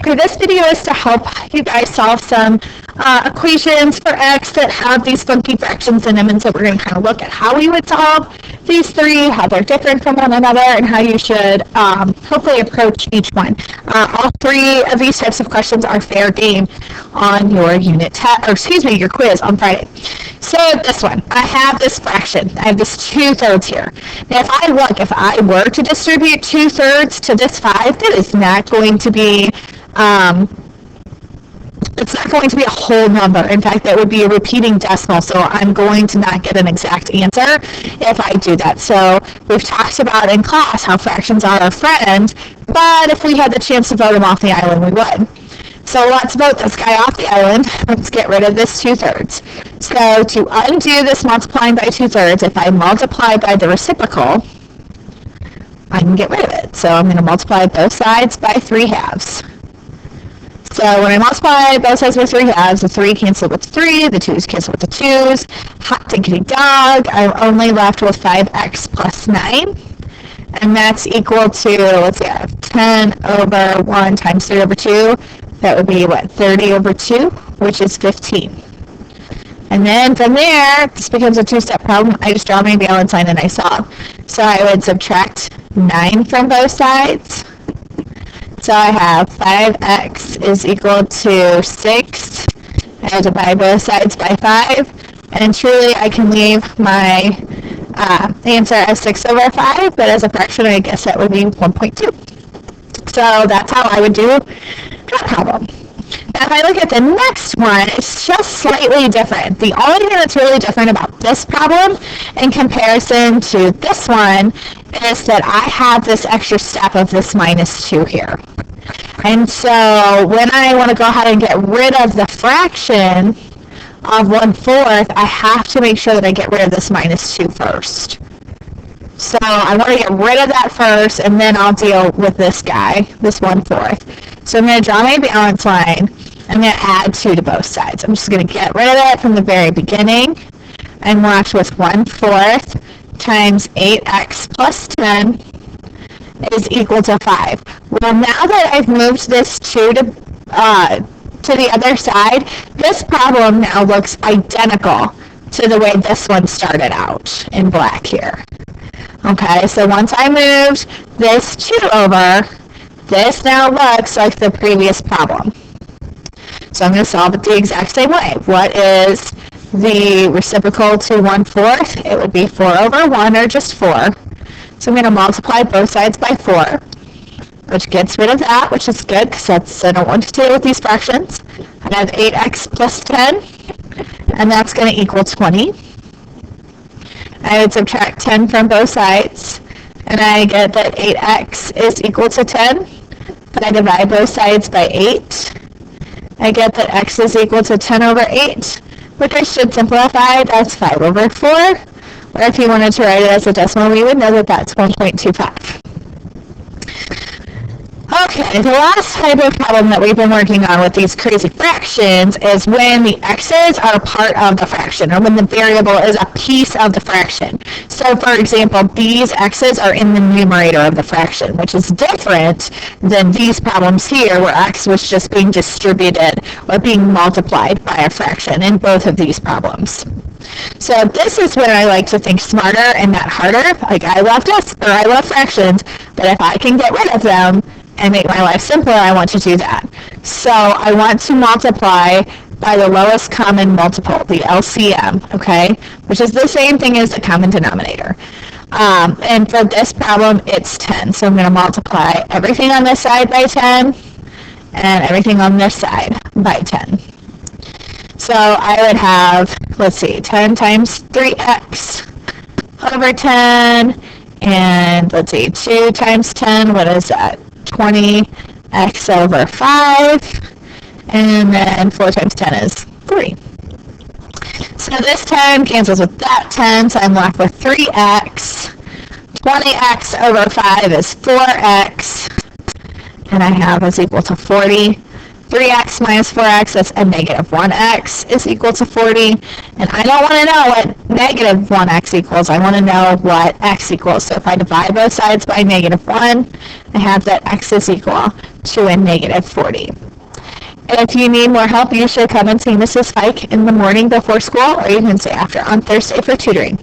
Okay, this video is to help you guys solve some equations for x that have these funky fractions in them, and so we're going to kind of look at how we would solve these three, how they're different from one another, and how you should hopefully approach each one. All three of these types of questions are fair game on your unit test, or excuse me, your quiz on Friday. So this one, I have this fraction. I have this 2/3 here. Now if I were to distribute 2/3 to this 5, that is not going to be, it's not going to be a whole number. In fact, that would be a repeating decimal, so I'm going to not get an exact answer if I do that. So we've talked about in class how fractions are our friend, but if we had the chance to vote them off the island, we would. So let's vote this guy off the island. Let's get rid of this 2/3. So to undo this multiplying by 2/3, if I multiply by the reciprocal, I can get rid of it. So I'm going to multiply both sides by 3/2. So when I multiply both sides by 3/2, the 3 cancel with 3, the 2's cancel with the 2's. Hot diggity dog, I'm only left with 5x plus 9. And that's equal to, let's see, I have 10 over 1 times 3 over 2. That would be, what, 30 over 2, which is 15. And then from there, this becomes a two-step problem. I just draw my balance line and I solve. So I would subtract 9 from both sides. So I have 5x is equal to 6. I divide both sides by 5. And truly, I can leave my answer as 6 over 5, but as a fraction, I guess that would be 1.2. So that's how I would do that problem. Now, if I look at the next one, it's just slightly different. The only thing that's really different about this problem in comparison to this one is that I have this extra step of this minus 2 here. And so when I want to go ahead and get rid of the fraction of 1/4, I have to make sure that I get rid of this minus 2 first. So I want to get rid of that first, and then I'll deal with this guy, this 1/4. So I'm going to draw my balance line. I'm going to add 2 to both sides. I'm just going to get rid of it from the very beginning. I'm left with 1/4 times 8x plus 10 is equal to 5. Well, now that I've moved this 2 to the other side, this problem now looks identical to the way this one started out in black here. Okay, so once I moved this 2 over, this now looks like the previous problem. So I'm going to solve it the exact same way. What is the reciprocal to 1/4? It would be 4 over 1, or just 4. So I'm going to multiply both sides by 4, which gets rid of that, which is good, because I don't want to deal with these fractions. I have 8x plus 10, and that's going to equal 20. I would subtract 10 from both sides, and I get that 8x is equal to 10. But I divide both sides by 8. I get that x is equal to 10 over 8, which I should simplify. That's 5 over 4. Or if you wanted to write it as a decimal, we would know that that's 1.25. Okay, the last type of problem that we've been working on with these crazy fractions is when the x's are part of the fraction, or when the variable is a piece of the fraction. So, for example, these x's are in the numerator of the fraction, which is different than these problems here, where x was just being distributed or being multiplied by a fraction in both of these problems. So this is where I like to think smarter and not harder. Like, I love fractions, but if I can get rid of them and make my life simpler, I want to do that. So I want to multiply by the lowest common multiple, the LCM, okay, which is the same thing as the common denominator. And for this problem, it's 10. So I'm going to multiply everything on this side by 10 and everything on this side by 10. So I would have, let's see, 10 times 3x over 10, and let's see, 2 times 10, what is that? 20x over 5, and then 4 times 10 is 3. So this 10 cancels with that 10, so I'm left with 3x. 20x over 5 is 4x, and I have is equal to 40. 3x minus 4x, that's a negative 1x, is equal to 40. And I don't want to know what negative 1x equals. I want to know what x equals. So if I divide both sides by negative 1, I have that x is equal to a negative 40. If you need more help, you should come and see Mrs. Fike in the morning before school, or you can stay after on Thursday for tutoring.